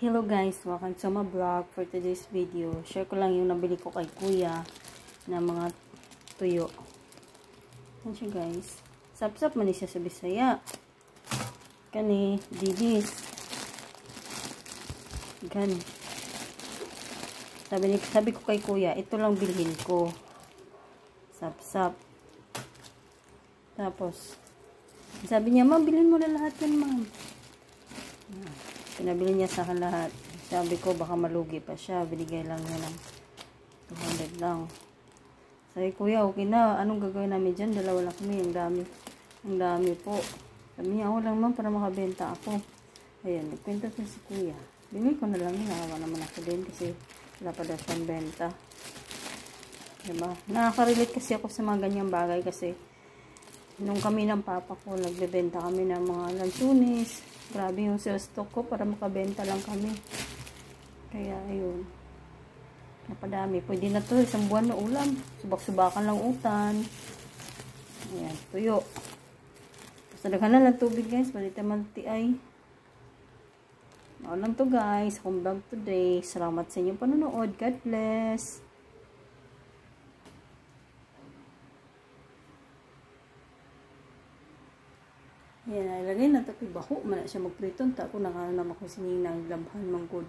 Hello guys, welcome to my vlog. For today's video, share ko lang yung nabili ko kay kuya na mga tuyo. Yan siya guys. Sap-sap man siya sa Bisaya. Kani, dinis. Gan. Sabi ko kay kuya, ito lang bilhin ko. Sap-sap. Tapos, sabi niya, ma'am, bilhin mo na lahat yan, ma'am. Pinabili niya sa akin lahat. Sabi ko, baka malugi pa siya. Binigay lang niya ng 200 lang. Sabi, kuya, okay na. Anong gagawin namin dyan? Dalawa lang kami. Ang dami. Ang dami po. Sabi niya, ako lang ma'am para makabenta ako. Ayan, nagkwento siya si kuya. Binili ko na lang yun. Nakawa naman ako din kasi wala pa daw siyang benta. Diba? Nakaka-relate kasi ako sa mga ganyang bagay kasi nung kami ng papa ko, nagbebenta kami ng mga lansunis. Grabe yung sales stock ko para makabenta lang kami. Kaya, ayun. Napadami. Pwede na to. Isang buwan na ulam. Subak-subakan lang utan. Ayan. Tuyo. Pasadaghan na lang tubig guys. Balita manti ay. Ako lang to guys. Akong vlog today. Salamat sa inyong panonood. God bless. Yan, ilagay na ito. Baho man na siya magpriton. Tako nakahanap ako sininang labhan manggod.